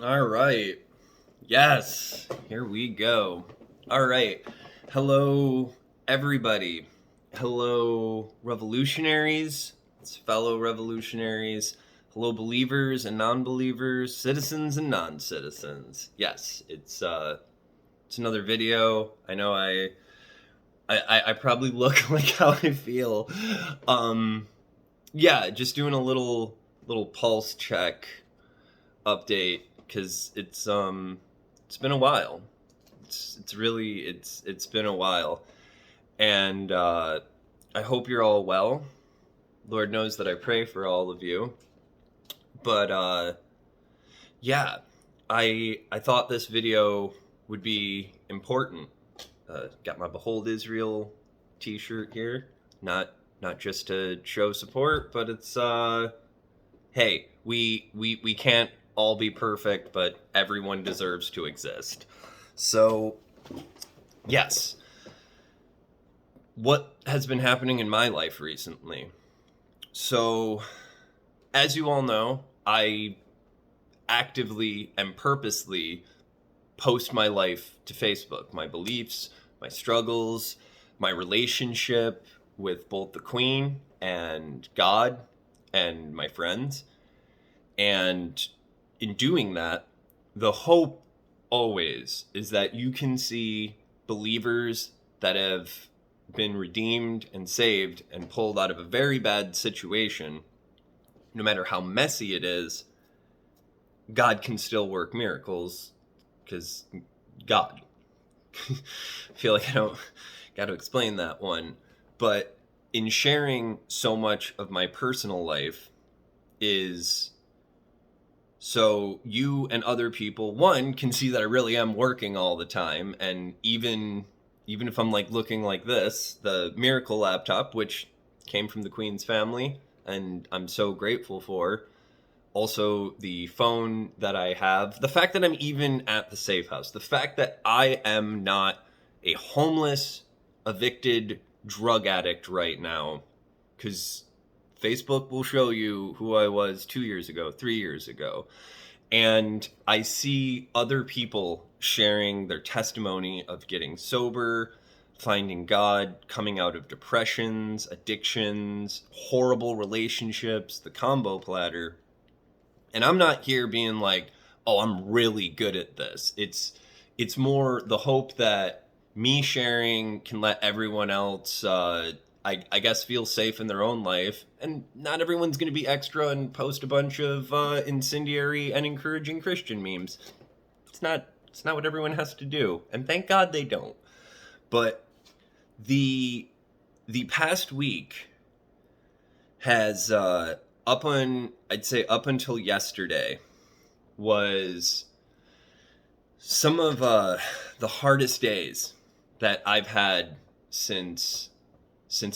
All right. Yes, here we go. All right. Hello, everybody. Hello, revolutionaries, fellow revolutionaries. Hello, believers and non-believers, citizens and non-citizens. Yes, it's another video. I know I probably look like how I feel. Um, yeah, just doing a little pulse check update because it's been a while. It's been a while, and I hope you're all well. Lord knows that I pray for all of you. But yeah, I thought this video would be important. Got my Behold Israel T-shirt here. Not just to show support, but it's hey, we can't all be perfect, but everyone deserves to exist. So, yes, what has been happening in my life recently? So, as you all know, I actively and purposely post my life to Facebook, my beliefs, my struggles, my relationship with both the Queen and God and my friends. And in doing that, the hope always is that you can see believers that have been redeemed and saved and pulled out of a very bad situation, no matter how messy it is. God can still work miracles because God. I feel like I don't got to explain that one. But in sharing so much of my personal life is so you and other people, one, can see that I really am working all the time. And even if I'm like looking like this, the miracle laptop, which came from the Queen's family and I'm so grateful for, also the phone that I have, the fact that I'm even at the safe house, the fact that I am not a homeless, evicted drug addict right now, because Facebook will show you who I was 2 years ago, 3 years ago. And I see other people sharing their testimony of getting sober, finding God, coming out of depressions, addictions, horrible relationships, the combo platter. And I'm not here being like, oh, I'm really good at this. It's more the hope that me sharing can let everyone else, I guess, feel safe in their own life. And not everyone's going to be extra and post a bunch of incendiary and encouraging Christian memes. It's not what everyone has to do, and thank God they don't. But the past week has up until yesterday was some of the hardest days that I've had since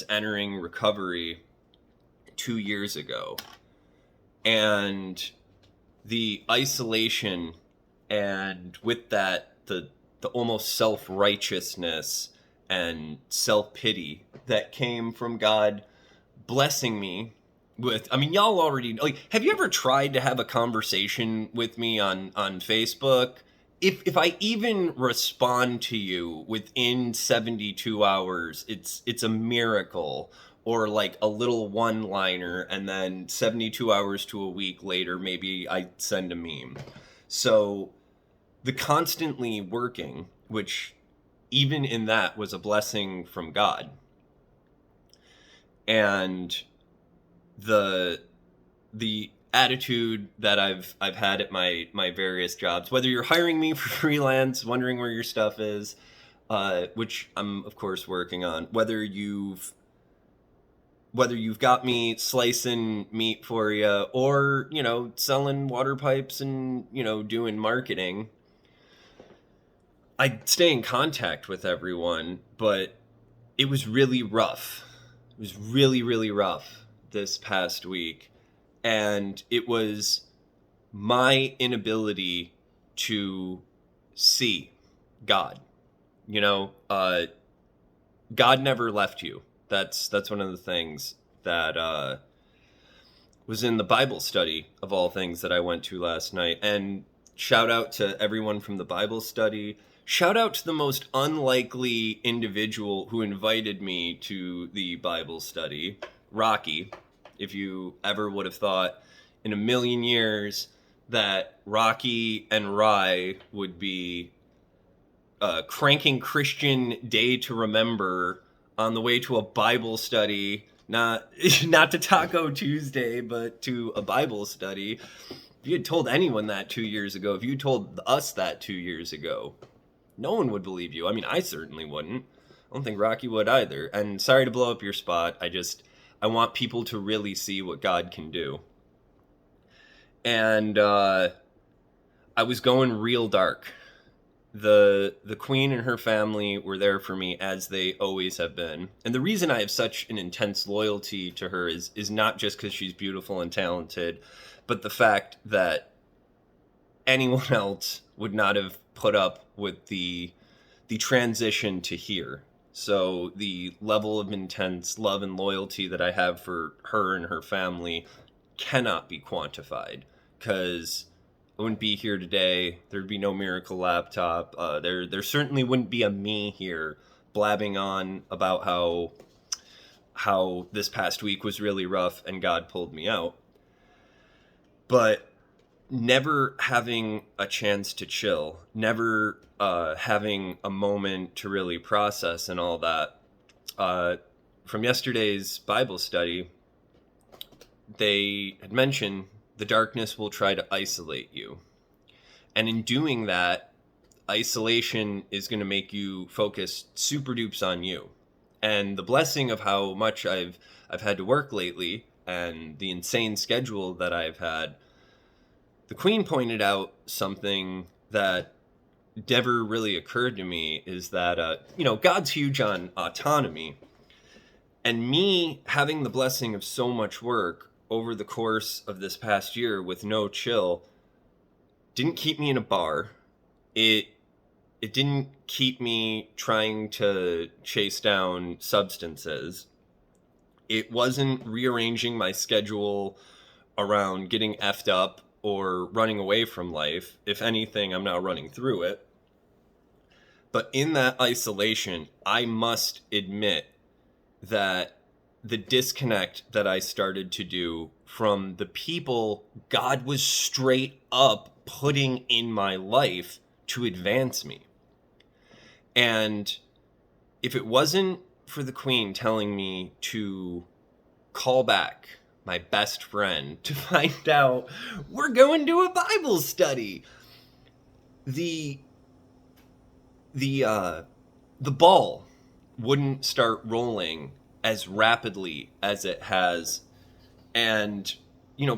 entering recovery 2 years ago. And the isolation, and with that the almost self-righteousness and self-pity that came from God blessing me with, I mean, y'all already, like, have you ever tried to have a conversation with me on Facebook? If I even respond to you within 72 hours, it's a miracle. Or like a little one-liner, and then 72 hours to a week later, maybe I send a meme. So the constantly working, which even in that was a blessing from God. And the attitude that I've had at my various jobs, whether you're hiring me for freelance, wondering where your stuff is, which I'm of course working on, whether you've got me slicing meat for you, or selling water pipes and doing marketing, I stay in contact with everyone. But it was really rough. It was really, really rough this past week. And it was my inability to see God. God never left you. That's one of the things that was in the Bible study, of all things, that I went to last night. And Shout out to everyone from the Bible study. Shout out to the most unlikely individual who invited me to the Bible study, Rocky. If you ever would have thought in a million years that Rocky and Rye would be cranking Christian Day to Remember on the way to a Bible study, not to Taco Tuesday, but to a Bible study. If you had told anyone that 2 years ago, if you told us that 2 years ago, no one would believe you. I mean, I certainly wouldn't. I don't think Rocky would either. And sorry to blow up your spot. I want people to really see what God can do. And I was going real dark. The Queen and her family were there for me, as they always have been. And the reason I have such an intense loyalty to her is not just because she's beautiful and talented, but the fact that anyone else would not have put up with the transition to here. So the level of intense love and loyalty that I have for her and her family cannot be quantified, because I wouldn't be here today. There'd be no Miracle Laptop. There certainly wouldn't be a me here blabbing on about how this past week was really rough and God pulled me out. But never having a chance to chill, never having a moment to really process and all that. From yesterday's Bible study, they had mentioned the darkness will try to isolate you. And in doing that, isolation is going to make you focus super dupes on you. And the blessing of how much I've had to work lately and the insane schedule that I've had, the Queen pointed out something that never really occurred to me, is that, God's huge on autonomy. And me having the blessing of so much work over the course of this past year with no chill didn't keep me in a bar. It didn't keep me trying to chase down substances. It wasn't rearranging my schedule around getting effed up or running away from life. If anything, I'm now running through it. But in that isolation, I must admit that the disconnect that I started to do from the people God was straight up putting in my life to advance me. And if it wasn't for the Queen telling me to call back my best friend to find out we're going to a Bible study, the ball wouldn't start rolling as rapidly as it has. And,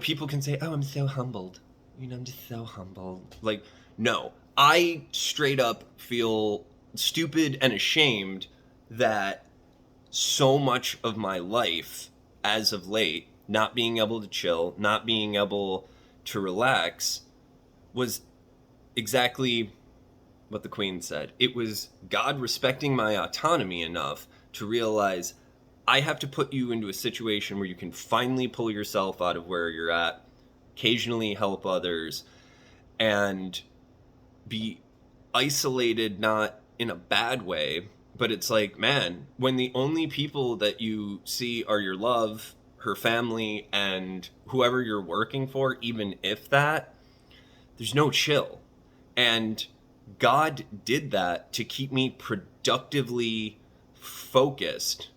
people can say, oh, I'm so humbled. I'm just so humbled. Like, no, I straight up feel stupid and ashamed that so much of my life as of late, not being able to chill, not being able to relax, was exactly what the Queen said. It was God respecting my autonomy enough to realize I have to put you into a situation where you can finally pull yourself out of where you're at, occasionally help others, and be isolated, not in a bad way, but it's like, man, when the only people that you see are your love, her family, and whoever you're working for, even if that, there's no chill. And God did that to keep me productively focused.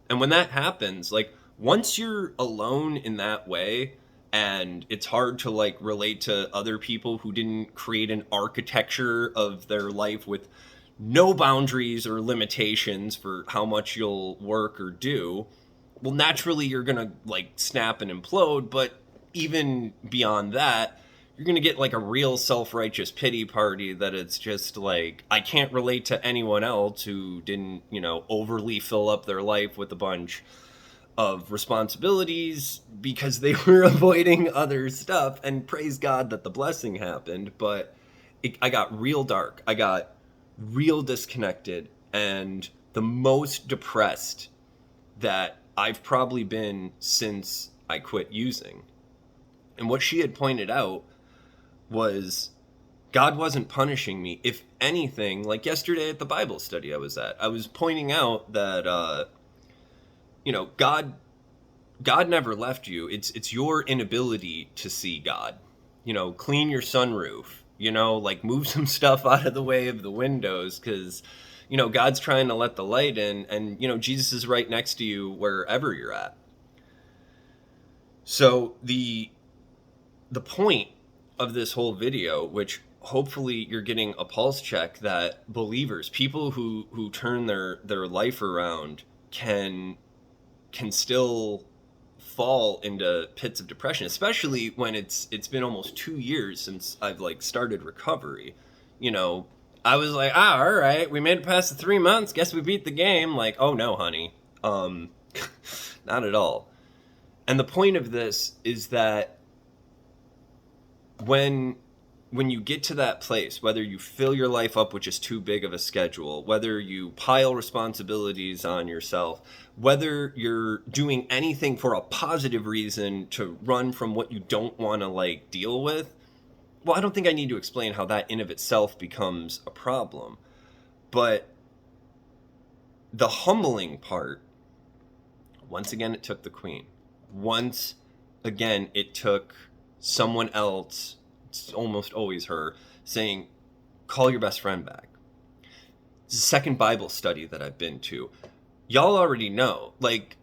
And when that happens, like, once you're alone in that way, and it's hard to relate to other people who didn't create an architecture of their life with no boundaries or limitations for how much you'll work or do, well, naturally you're gonna snap and implode. But even beyond that, you're gonna get a real self-righteous pity party that it's just I can't relate to anyone else who didn't overly fill up their life with a bunch of responsibilities because they were avoiding other stuff. And praise God that the blessing happened. But I got real dark. I got real disconnected and the most depressed that I've probably been since I quit using. And what she had pointed out was God wasn't punishing me. If anything, like yesterday at the Bible study I was at, I was pointing out that, God never left you. It's your inability to see God. Clean your sunroof. Like move some stuff out of the way of the windows, because God's trying to let the light in, and Jesus is right next to you wherever you're at. So the point of this whole video, which hopefully you're getting a pulse check, that believers, people who turn their life around, can still fall into pits of depression, especially when it's been almost 2 years since I've started recovery. I was like, all right, we made it past the 3 months, guess we beat the game. Like, oh no, honey. Not at all. And the point of this is that when you get to that place, whether you fill your life up with just too big of a schedule, whether you pile responsibilities on yourself, whether you're doing anything for a positive reason to run from what you don't want to deal with, well, I don't think I need to explain how that in of itself becomes a problem. But the humbling part, once again, it took the queen. Once again, it took someone else, it's almost always her, saying, call your best friend back. It's the second Bible study that I've been to. Y'all already know, like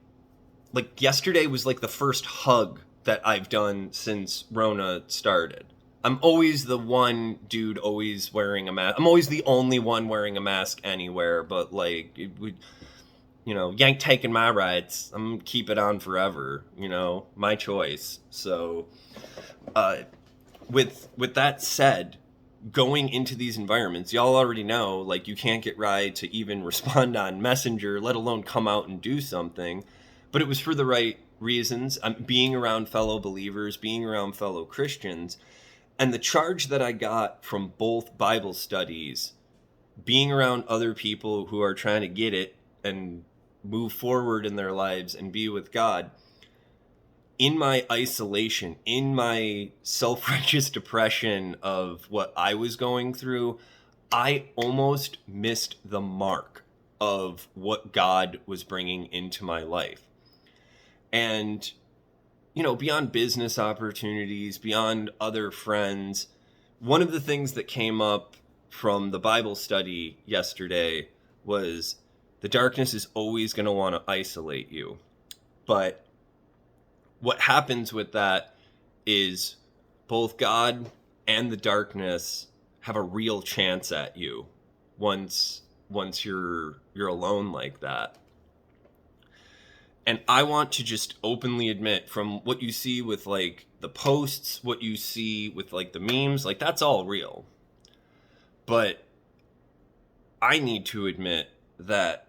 yesterday was the first hug that I've done since Rona started. I'm always the one dude always wearing a mask. I'm always the only one wearing a mask anywhere, but yank taking my rights. I'm gonna keep it on forever, my choice. So with that said, going into these environments, y'all already know, you can't get Rye to even respond on Messenger, let alone come out and do something. But it was for the right reasons. I'm being around fellow believers, being around fellow Christians. And the charge that I got from both Bible studies, being around other people who are trying to get it and move forward in their lives and be with God, in my isolation, in my self-righteous depression of what I was going through, I almost missed the mark of what God was bringing into my life. And, beyond business opportunities, beyond other friends, one of the things that came up from the Bible study yesterday was the darkness is always going to want to isolate you. But what happens with that is both God and the darkness have a real chance at you once you're alone like that. And I want to just openly admit, from what you see with the posts, what you see with the memes, that's all real. But I need to admit that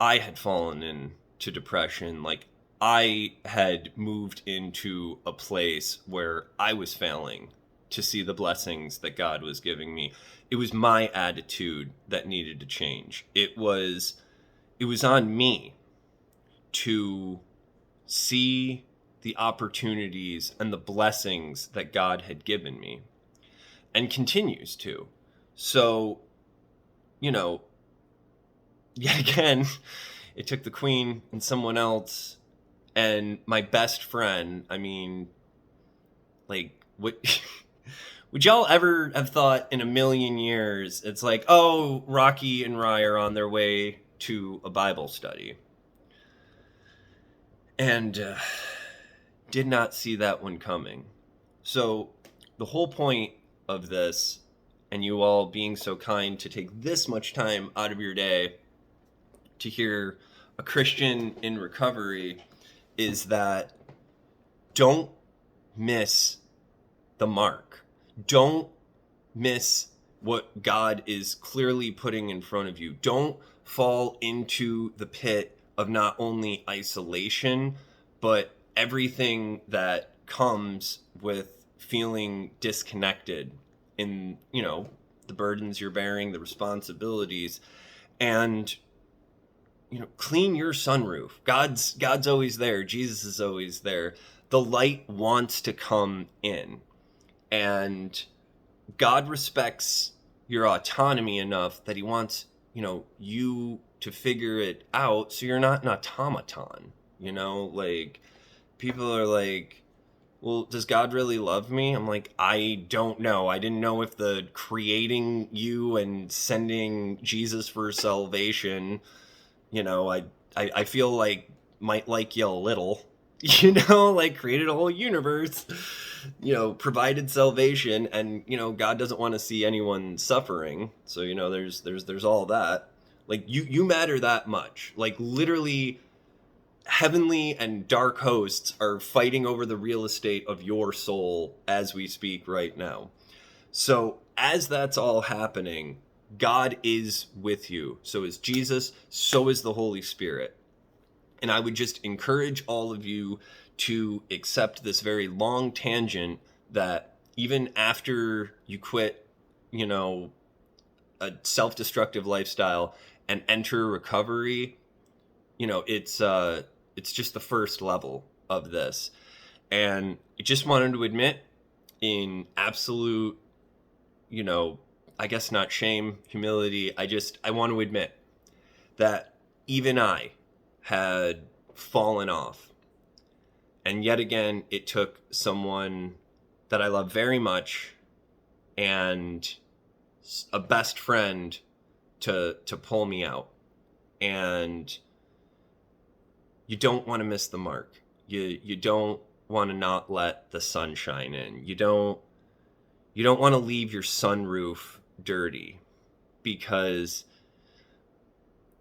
I had fallen into depression. I had moved into a place where I was failing to see the blessings that God was giving me. It was my attitude that needed to change. It was on me to see the opportunities and the blessings that God had given me and continues to. So, yet again, it took the queen and someone else and my best friend. I mean, what would y'all ever have thought in a million years it's oh, Rocky and Rye are on their way to a Bible study? And did not see that one coming. So the whole point of this, and you all being so kind to take this much time out of your day to hear a Christian in recovery, is that don't miss the mark. Don't miss what God is clearly putting in front of you. Don't fall into the pit of not only isolation, but everything that comes with feeling disconnected in, the burdens you're bearing, the responsibilities, and, clean your sunroof. God's always there. Jesus is always there. The light wants to come in. And God respects your autonomy enough that he wants, you to figure it out so you're not an automaton. Like, people are like, well, does God really love me? I'm like, I don't know. I didn't know if the creating you and sending Jesus for salvation, I feel like might like you a little, like created a whole universe, provided salvation, and God doesn't want to see anyone suffering. So there's all that. Like you matter that much. Like literally, heavenly and dark hosts are fighting over the real estate of your soul as we speak right now. So as that's all happening, God is with you. So is Jesus, so is the Holy Spirit. And I would just encourage all of you to accept this very long tangent that even after you quit, a self-destructive lifestyle and enter recovery, it's just the first level of this. And I just wanted to admit in absolute, I guess not shame, humility, I want to admit that even I had fallen off. And yet again, it took someone that I love very much and a best friend to pull me out. And you don't want to miss the mark. You don't want to not let the sun shine in. You don't want to leave your sunroof dirty, because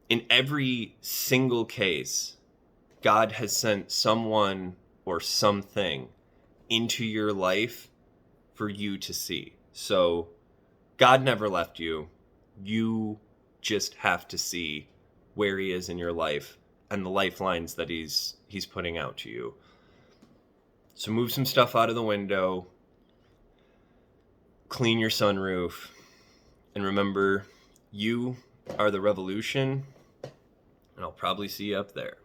in every single case, God has sent someone or something into your life for you to see. So God never left you. You just have to see where he is in your life and the lifelines that he's putting out to you. So move some stuff out of the window, clean your sunroof, and remember, you are the revolution, and I'll probably see you up there.